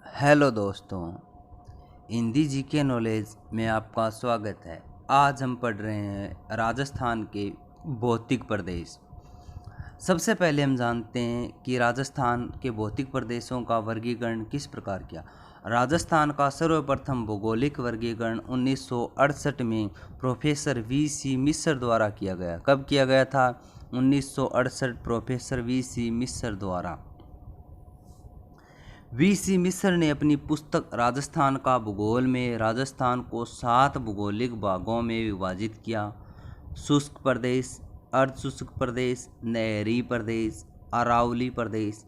Hello दोस्तों, Hindi GK knowledge में आपका स्वागत है। आज हम पढ़ रहे हैं राजस्थान के भौतिक प्रदेश। सबसे पहले हम जानते हैं कि राजस्थान के भौतिक प्रदेशों का वर्गीकरण किस प्रकार किया। राजस्थान का सर्वप्रथम भौगोलिक वर्गीकरण 1968 में प्रोफेसर वी.सी. मिश्र द्वारा किया गया। कब किया गया था? 1968 प्रोफेसर वी.सी. मिश्र द्वारा। वी.सी. मिश्र ने अपनी पुस्तक राजस्थान का भूगोल में राजस्थान को 7 भौगोलिक भागों में विभाजित किया। शुष्क प्रदेश, अर्धशुष्क प्रदेश, नहरी प्रदेश, अरावली प्रदेश,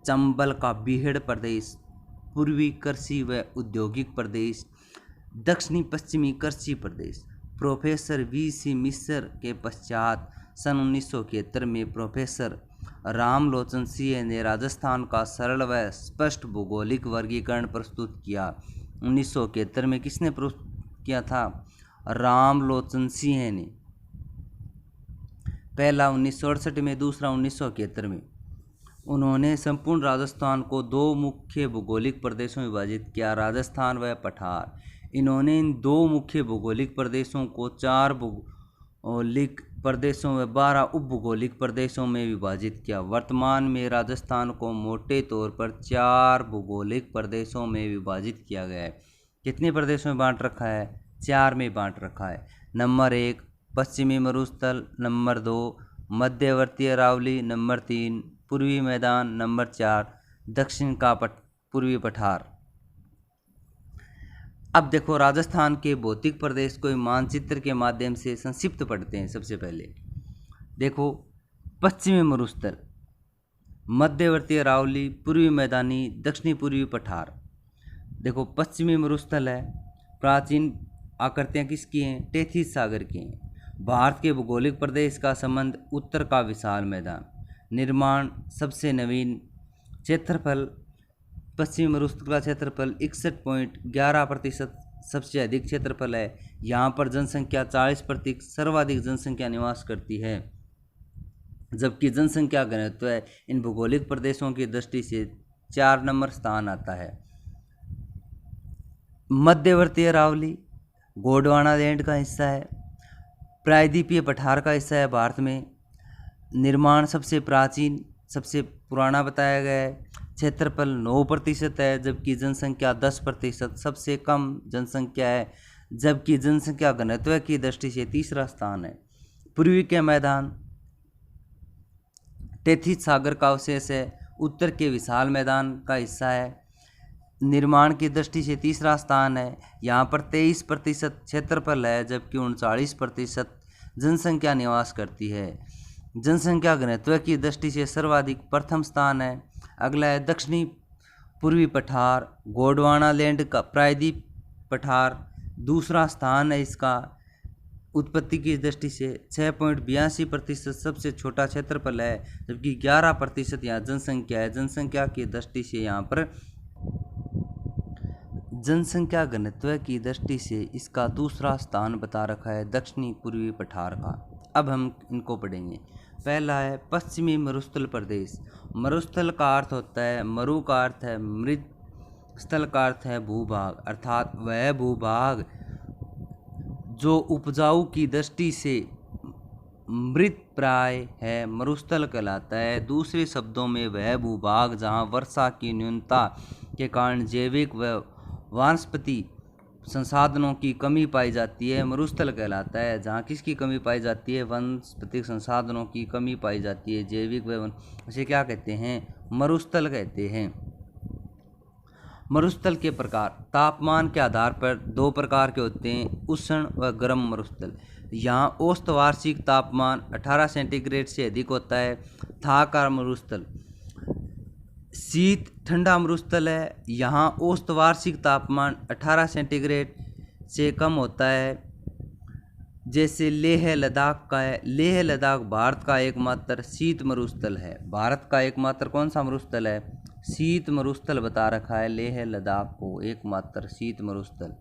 चंबल का बीहड़ प्रदेश, पूर्वी कृषि व औद्योगिक प्रदेश, दक्षिणी पश्चिमी कृषि प्रदेश। Professor VC. मिश्र के पश्चात सन 1971 में प्रोफेसर रामलोचन सिंह ने राजस्थान का सरल व स्पष्ट भौगोलिक वर्गीकरण प्रस्तुत किया। 1971 में किसने प्रस्तुत किया था? रामलोचन सिंह ने। पहला 1968 में, दूसरा 1971 में। उन्होंने संपूर्ण राजस्थान को 2 मुख्य भौगोलिक प्रदेशों में विभाजित किया, राजस्थान व पठार। इन्होंने इन 2 मुख्य भौगोलिक प्रदेशों को 4 भौगोलिक प्रदेशों व 12 उप भौगोलिक प्रदेशों में विभाजित किया। वर्तमान में राजस्थान को मोटे तौर पर 4 भौगोलिक प्रदेशों में विभाजित किया गया है। कितने प्रदेशों में बांट रखा है? 4 में बांट रखा है। नंबर 1 पश्चिमी मरुस्थल, नंबर 2 मध्यवर्ती अरावली, नंबर 3 पूर्वी मैदान, नंबर 4 दक्षिण का पूर्वी पठार। अब देखो, राजस्थान के भौतिक प्रदेश को मानचित्र के माध्यम से संक्षिप्त पढ़ते हैं। सबसे पहले देखो, पश्चिमी मरुस्थल, मध्यवर्ती अरावली, पूर्वी मैदानी, दक्षिणी पूर्वी पठार। देखो, पश्चिमी मरुस्थल है, प्राचीन आकृतियाँ किसकी हैं? टेथिस सागर की हैं। भारत के भौगोलिक प्रदेश का संबंध उत्तर का विशाल मैदान। निर्माण सबसे नवीन। क्षेत्रफल, पश्चिमी मरुस्थल का क्षेत्रफल 61.11% सबसे अधिक क्षेत्रफल है। यहाँ पर जनसंख्या 40% सर्वाधिक जनसंख्या निवास करती है, जबकि जनसंख्या घनत्व है इन भौगोलिक प्रदेशों की दृष्टि से 4 नंबर स्थान आता है। मध्यवर्ती अरावली गोंडवाना लैंड का हिस्सा है, प्रायद्वीपीय पठार का हिस्सा है भारत में। निर्माण सबसे प्राचीन, सबसे पुराना बताया गया है। क्षेत्रफल 9% है, जबकि जनसंख्या 10%। सबसे कम जनसंख्या है, जबकि जनसंख्या घनत्व की दृष्टि से तीसरा स्थान है। पूर्वी के मैदान टेथिस सागर का अवशेष है, उत्तर के विशाल मैदान का हिस्सा है। निर्माण की दृष्टि से तीसरा स्थान है। यहाँ पर 23% क्षेत्रफल है, जबकि 39% जनसंख्या निवास करती है। जनसंख्या घनत्व की दृष्टि से सर्वाधिक प्रथम स्थान है। अगला है दक्षिणी पूर्वी पठार, गोंडवाना लैंड का प्रायद्वीप पठार दूसरा स्थान है इसका। उत्पत्ति की दृष्टि से 6.82% सबसे छोटा क्षेत्रफल है, जबकि 11% यहाँ जनसंख्या है। जनसंख्या की दृष्टि से यहाँ पर जनसंख्या घनत्व की दृष्टि से इसका दूसरा स्थान बता रखा है दक्षिणी पूर्वी पठार का। अब हम इनको पढ़ेंगे। पहला है पश्चिमी मरुस्थल प्रदेश। मरुस्थल का अर्थ होता है, मरु का अर्थ है मृत, स्थल का अर्थ है भूभाग, अर्थात वह भूभाग जो उपजाऊ की दृष्टि से मृत प्राय है, मरुस्थल कहलाता है। दूसरे शब्दों में वह भूभाग जहाँ वर्षा की न्यूनता के कारण जैविक व वानस्पति संसाधनों की कमी पाई जाती है, मरुस्थल कहलाता है। जहाँ किसकी कमी पाई जाती है? वनस्पतिक संसाधनों की कमी पाई जाती है, जैविक व उसे क्या कहते हैं? मरुस्थल कहते हैं। मरुस्थल के प्रकार, तापमान के आधार पर 2 प्रकार के होते हैं, उष्ण व गर्म मरुस्थल। यहाँ औसत वार्षिक तापमान 18 सेंटीग्रेड से अधिक होता है। था का मरुस्थल शीत ठंडा मरुस्थल है। यहाँ औसत वार्षिक तापमान 18 सेंटीग्रेड से कम होता है, जैसे लेह लद्दाख का है। लेह लद्दाख भारत का एकमात्र शीत मरुस्थल है। भारत का एकमात्र कौन सा मरुस्थल है? शीत मरुस्थल बता रखा है लेह लद्दाख को, एकमात्र शीत मरुस्थल।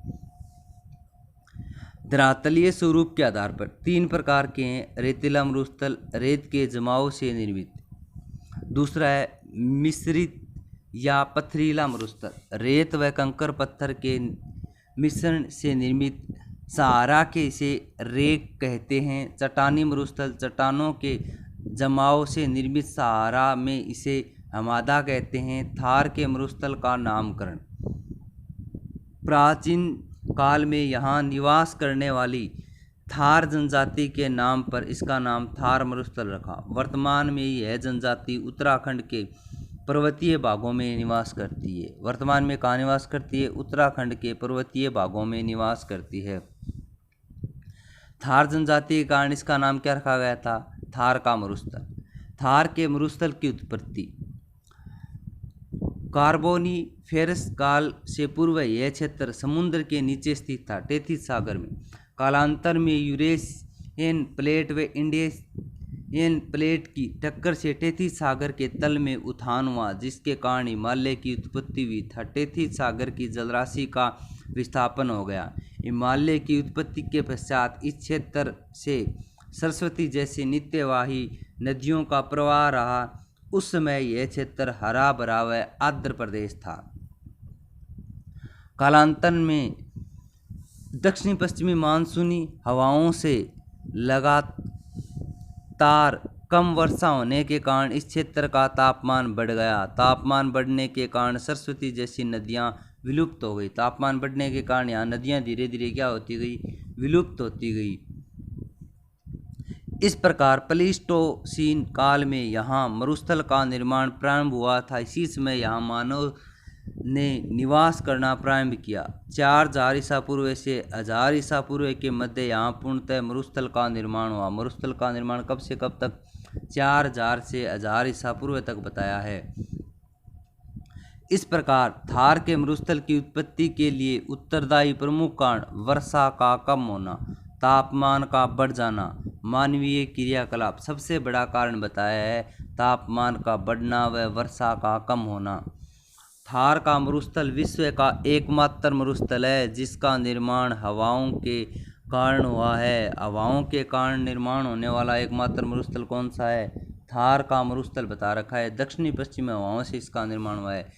धरातलीय स्वरूप के आधार पर 3 प्रकार के हैं। रेतीला मरुस्थल, रेत के जमाव से निर्मित। दूसरा है मिश्रित या पथरीला मरुस्थल रेत व कंकर पत्थर के मिश्रण से निर्मित सहारा के इसे रेक कहते हैं। चट्टानी मरुस्थल चट्टानों के जमाव से निर्मित सहारा में इसे हमादा कहते हैं। थार के मरुस्थल का नामकरण प्राचीन काल में यहाँ निवास करने वाली थार जनजाति के नाम पर इसका नाम थार मरुस्थल रखा। वर्तमान में यह जनजाति उत्तराखंड के पर्वतीय भागों में निवास करती है। वर्तमान में कहाँ निवास करती है? उत्तराखंड के पर्वतीय भागों में निवास करती है। थार जनजाति के कारण इसका नाम क्या रखा गया था? थार का मरुस्थल। थार के मरुस्थल की उत्पत्ति कार्बोनिफेरस काल से पूर्व यह क्षेत्र समुद्र के नीचे स्थित था, टेथिस सागर में। कालांतर में यूरेशियन प्लेट व इंडियन प्लेट की टक्कर से टेथिस सागर के तल में उत्थान हुआ, जिसके कारण हिमालय की उत्पत्ति हुई था। टेथिस सागर की जलराशि का विस्थापन हो गया। हिमालय की उत्पत्ति के पश्चात इस क्षेत्र से सरस्वती जैसी नित्यवाही नदियों का प्रवाह रहा। उस समय यह क्षेत्र हरा भरा व आर्द्र प्रदेश था। कालांतर में दक्षिणी पश्चिमी मानसूनी हवाओं से लगातार कम वर्षा होने के कारण इस क्षेत्र का तापमान बढ़ गया। तापमान बढ़ने के कारण सरस्वती जैसी नदियां विलुप्त हो गई। तापमान बढ़ने के कारण यहाँ नदियां धीरे धीरे क्या होती गई? विलुप्त होती गई। इस प्रकार प्लीस्टोसीन काल में यहाँ मरुस्थल का निर्माण प्रारंभ हुआ था। इसी समय यहाँ मानव ने निवास करना प्रारंभ किया। 4000 ईसा पूर्व से 1000 ईसा पूर्व के मध्य यहाँ पूर्णतः मरुस्थल का निर्माण हुआ। मरुस्थल का निर्माण कब से कब तक? 4000 से 1000 ईसा पूर्व तक बताया है। इस प्रकार थार के मरुस्थल की उत्पत्ति के लिए उत्तरदायी प्रमुख कारण वर्षा का कम होना, तापमान का बढ़ जाना, मानवीय क्रियाकलाप सबसे बड़ा कारण बताया है। तापमान का बढ़ना व वर्षा का कम होना। थार का मरुस्थल विश्व का एकमात्र मरुस्थल है जिसका निर्माण हवाओं के कारण हुआ है। हवाओं के कारण निर्माण होने वाला एकमात्र मरुस्थल कौन सा है? थार का मरुस्थल बता रखा है। दक्षिणी पश्चिमी हवाओं से इसका निर्माण हुआ है,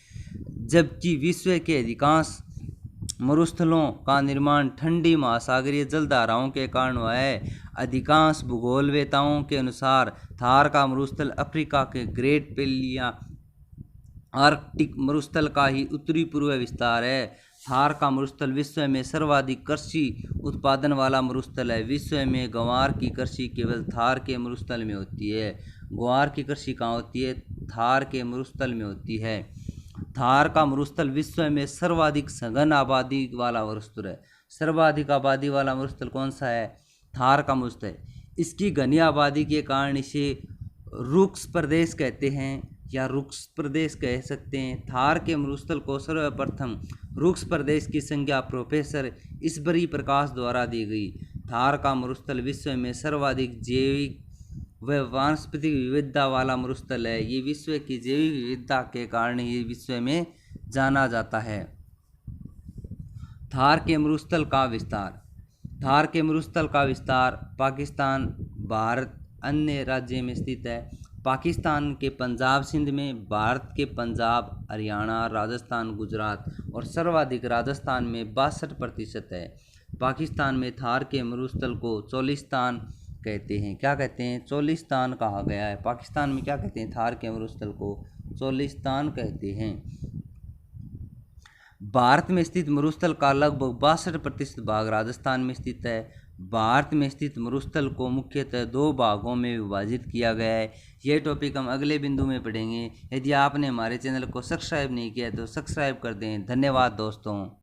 जबकि विश्व के अधिकांश मरुस्थलों का निर्माण ठंडी महासागरीय जलधाराओं के कारण हुआ है। अधिकांश भूगोलवेताओं के अनुसार थार का मरुस्थल अफ्रीका के ग्रेट पेलिया आर्कटिक मरुस्थल का ही उत्तरी पूर्व विस्तार है। थार का मरुस्थल विश्व में सर्वाधिक कृषि उत्पादन वाला मरुस्थल है। विश्व में ग्वार की कृषि केवल थार के मरुस्थल में होती है। ग्वार की कृषि कहाँ होती है? थार के मरुस्थल में होती है। थार का मरुस्थल विश्व में सर्वाधिक सघन आबादी वाला मरुस्थल है। सर्वाधिक आबादी वाला मरुस्थल कौन सा है? थार का मरुस्थल। इसकी घनी आबादी के कारण इसे रुक्ष प्रदेश कहते हैं या रुक्ष प्रदेश कह सकते हैं। थार के मरुस्थल को सर्वप्रथम रुक्ष प्रदेश की संज्ञा प्रोफेसर ईश्वरी प्रकाश द्वारा दी गई। थार का मरुस्थल विश्व में सर्वाधिक जैविक व वानस्पतिक विविधता वाला मरुस्थल है। ये विश्व की जैविक विविधता के कारण ये विश्व में जाना जाता है। थार के मरुस्थल का विस्तार। थार के मरुस्थल का विस्तार पाकिस्तान, भारत, अन्य राज्य में स्थित है। पाकिस्तान के पंजाब सिंध में, भारत के पंजाब, हरियाणा, राजस्थान, गुजरात और सर्वाधिक राजस्थान में 62% है। पाकिस्तान में थार के मरुस्थल को चोलिस्तान कहते हैं। क्या कहते हैं? चोलिस्तान कहा गया है। पाकिस्तान में क्या कहते हैं? थार के मरुस्थल को चोलिस्तान कहते हैं। भारत में स्थित मरुस्थल का लगभग 62% भाग राजस्थान में स्थित है। भारत में स्थित मरुस्थल को मुख्यतः 2 भागों में विभाजित किया गया है। यह टॉपिक हम अगले बिंदु में पढ़ेंगे। यदि आपने हमारे चैनल को सब्सक्राइब नहीं किया तो सब्सक्राइब कर दें। धन्यवाद दोस्तों।